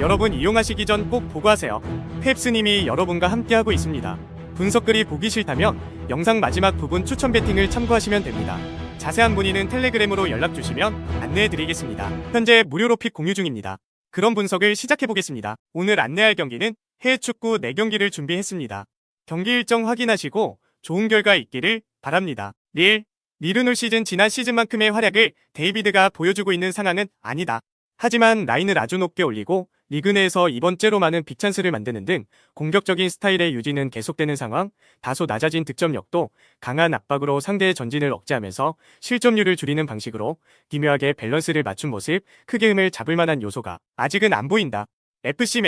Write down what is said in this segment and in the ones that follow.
여러분 이용하시기 전 꼭 보고하세요. 펩스님이 여러분과 함께하고 있습니다. 분석글이 보기 싫다면 영상 마지막 부분 추천 배팅을 참고하시면 됩니다. 자세한 문의는 텔레그램으로 연락주시면 안내해드리겠습니다. 현재 무료로 픽 공유 중입니다. 그럼 분석을 시작해보겠습니다. 오늘 안내할 경기는 해외 축구 4경기를 준비했습니다. 경기 일정 확인하시고 좋은 결과 있기를 바랍니다. 릴은 올 시즌 지난 시즌만큼의 활약을 데이비드가 보여주고 있는 상황은 아니다. 하지만 라인을 아주 높게 올리고 리그 내에서 이번째로 많은 빅찬스를 만드는 등 공격적인 스타일의 유지는 계속되는 상황, 다소 낮아진 득점력도 강한 압박으로 상대의 전진을 억제하면서 실점률을 줄이는 방식으로 기묘하게 밸런스를 맞춘 모습, 크게 음을 잡을 만한 요소가 아직은 안 보인다. FC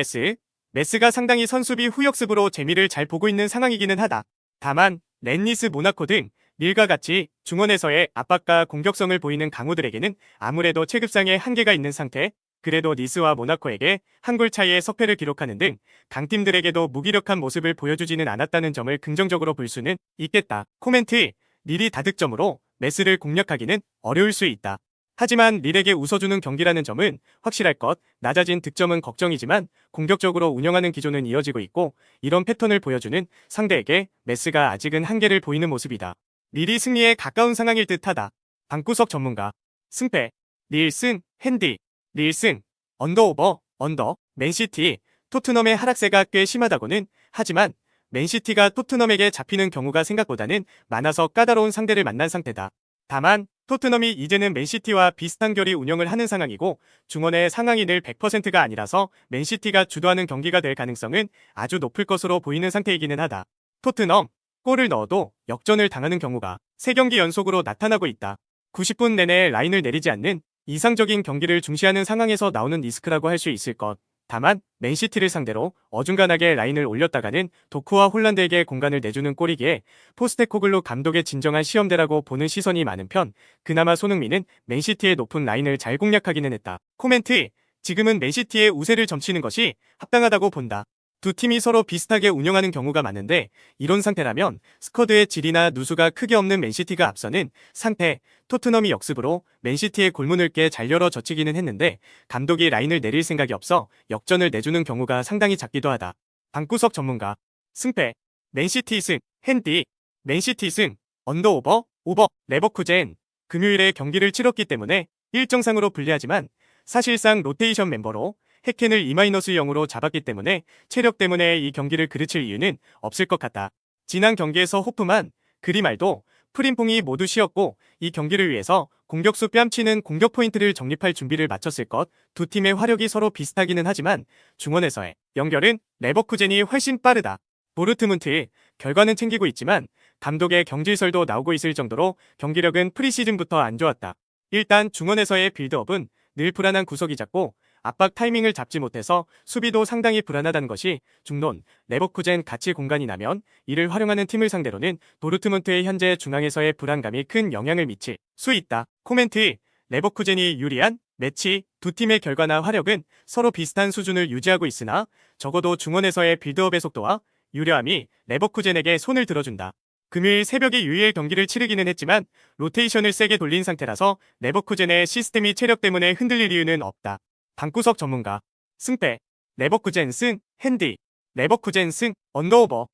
메스가 상당히 선수비 후역습으로 재미를 잘 보고 있는 상황이기는 하다. 다만 렌니스 모나코 등 릴과 같이 중원에서의 압박과 공격성을 보이는 강호들에게는 아무래도 체급상의 한계가 있는 상태, 그래도 니스와 모나코에게 한 골 차이의 석패를 기록하는 등 강팀들에게도 무기력한 모습을 보여주지는 않았다는 점을 긍정적으로 볼 수는 있겠다. 코멘트: 릴이 다득점으로 메스를 공략하기는 어려울 수 있다. 하지만 릴에게 웃어주는 경기라는 점은 확실할 것, 낮아진 득점은 걱정이지만 공격적으로 운영하는 기조는 이어지고 있고 이런 패턴을 보여주는 상대에게 메스가 아직은 한계를 보이는 모습이다. 릴이 승리에 가까운 상황일 듯하다. 방구석 전문가: 승패 릴 승, 핸디 릴 승, 언더, 맨시티, 토트넘의 하락세가 꽤 심하다고는 하지만 맨시티가 토트넘에게 잡히는 경우가 생각보다는 많아서 까다로운 상대를 만난 상태다. 다만 토트넘이 이제는 맨시티와 비슷한 결이 운영을 하는 상황이고 중원의 상황이 늘 100%가 아니라서 맨시티가 주도하는 경기가 될 가능성은 아주 높을 것으로 보이는 상태이기는 하다. 토트넘 골을 넣어도 역전을 당하는 경우가 3경기 연속으로 나타나고 있다. 90분 내내 라인을 내리지 않는 이상적인 경기를 중시하는 상황에서 나오는 리스크라고 할 수 있을 것. 다만 맨시티를 상대로 어중간하게 라인을 올렸다가는 도쿠와 홀란드에게 공간을 내주는 꼴이기에 포스테코글루 감독의 진정한 시험대라고 보는 시선이 많은 편, 그나마 손흥민은 맨시티의 높은 라인을 잘 공략하기는 했다. 코멘트: 지금은 맨시티의 우세를 점치는 것이 합당하다고 본다. 두 팀이 서로 비슷하게 운영하는 경우가 많은데 이런 상태라면 스쿼드의 질이나 누수가 크게 없는 맨시티가 앞서는 상태, 토트넘이 역습으로 맨시티의 골문을 꽤 잘 열어 젖히기는 했는데 감독이 라인을 내릴 생각이 없어 역전을 내주는 경우가 상당히 작기도 하다. 방구석 전문가: 승패 맨시티 승, 핸디 맨시티 승, 언더 오버 레버쿠젠. 금요일에 경기를 치렀기 때문에 일정상으로 불리하지만 사실상 로테이션 멤버로 해켄을 2-0으로 잡았기 때문에 체력 때문에 이 경기를 그르칠 이유는 없을 것 같다. 지난 경기에서 호프만, 그리말도, 프림퐁이 모두 쉬었고 이 경기를 위해서 공격수 뺨치는 공격 포인트를 정립할 준비를 마쳤을 것. 두 팀의 화력이 서로 비슷하기는 하지만 중원에서의 연결은 레버쿠젠이 훨씬 빠르다. 보르트문트 결과는 챙기고 있지만 감독의 경질설도 나오고 있을 정도로 경기력은 프리시즌부터 안 좋았다. 일단 중원에서의 빌드업은 늘 불안한 구석이 작고 압박 타이밍을 잡지 못해서 수비도 상당히 불안하다는 것이 중론, 레버쿠젠 같이 공간이 나면 이를 활용하는 팀을 상대로는 도르트문트의 현재 중앙에서의 불안감이 큰 영향을 미칠 수 있다. 코멘트: 레버쿠젠이 유리한 매치, 두 팀의 결과나 화력은 서로 비슷한 수준을 유지하고 있으나 적어도 중원에서의 빌드업의 속도와 유려함이 레버쿠젠에게 손을 들어준다. 금요일 새벽에 유일 경기를 치르기는 했지만 로테이션을 세게 돌린 상태라서 레버쿠젠의 시스템이 체력 때문에 흔들릴 이유는 없다. 방구석 전문가: 승패 레버쿠젠 승, 핸디 레버쿠젠 승, 언더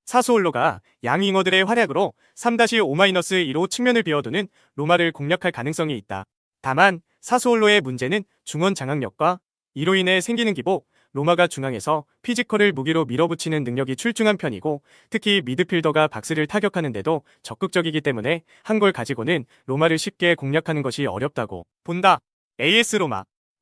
사수올로가 양 윙어들의 활약으로 3-5-2로 측면을 비워두는 로마를 공략할 가능성이 있다. 다만 사수올로의 문제는 중원 장악력과 이로 인해 생기는 기복, 로마가 중앙에서 피지컬을 무기로 밀어붙이는 능력이 출중한 편이고 특히 미드필더가 박스를 타격하는데도 적극적이기 때문에 한 골 가지고는 로마를 쉽게 공략하는 것이 어렵다고 본다. AS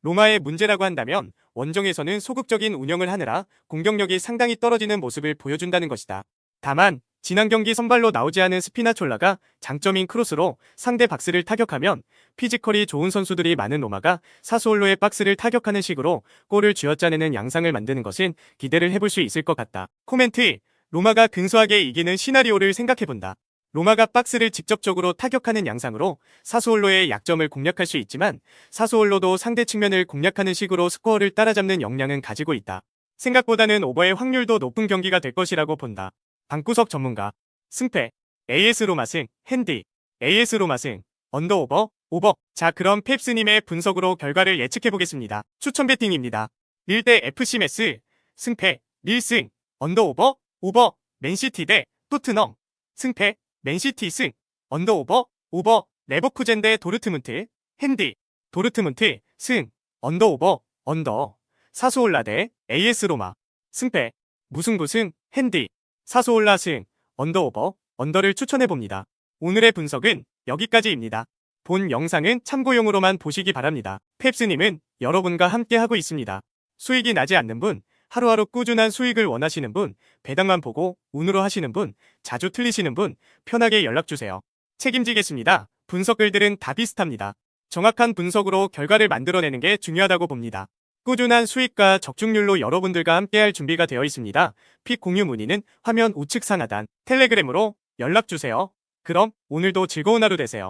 로마의 문제라고 한다면 원정에서는 소극적인 운영을 하느라 공격력이 상당히 떨어지는 모습을 보여준다는 것이다. 다만 지난 경기 선발로 나오지 않은 스피나촐라가 장점인 크로스로 상대 박스를 타격하면 피지컬이 좋은 선수들이 많은 로마가 사수올로의 박스를 타격하는 식으로 골을 쥐어짜내는 양상을 만드는 것은 기대를 해볼 수 있을 것 같다. 코멘트: 로마가 근소하게 이기는 시나리오를 생각해본다. 로마가 박스를 직접적으로 타격하는 양상으로 사수올로의 약점을 공략할 수 있지만 사수올로도 상대 측면을 공략하는 식으로 스코어를 따라잡는 역량은 가지고 있다. 생각보다는 오버의 확률도 높은 경기가 될 것이라고 본다. 방구석 전문가: 승패 AS 로마 승, 핸디 AS 로마 승, 언더 오버. 자, 그럼 펩스님의 분석으로 결과를 예측해보겠습니다. 추천 배팅입니다. 릴 대 FC 메스, 승패, 릴승, 언더오버, 오버, 맨시티 대 토트넘, 승패, 맨시티 승, 언더오버, 오버, 레버쿠젠 대 도르트문트, 핸디, 도르트문트, 승, 언더오버, 언더, 사수올라 대 AS 로마, 승패, 무승부 승, 핸디, 사수올라 승, 언더오버, 언더를 추천해봅니다. 오늘의 분석은 여기까지입니다. 본 영상은 참고용으로만 보시기 바랍니다. 펩스님은 여러분과 함께하고 있습니다. 수익이 나지 않는 분, 하루하루 꾸준한 수익을 원하시는 분, 배당만 보고 운으로 하시는 분, 자주 틀리시는 분, 편하게 연락주세요. 책임지겠습니다. 분석 글들은 다 비슷합니다. 정확한 분석으로 결과를 만들어내는 게 중요하다고 봅니다. 꾸준한 수익과 적중률로 여러분들과 함께할 준비가 되어 있습니다. 픽 공유 문의는 화면 우측 상하단 텔레그램으로 연락주세요. 그럼 오늘도 즐거운 하루 되세요.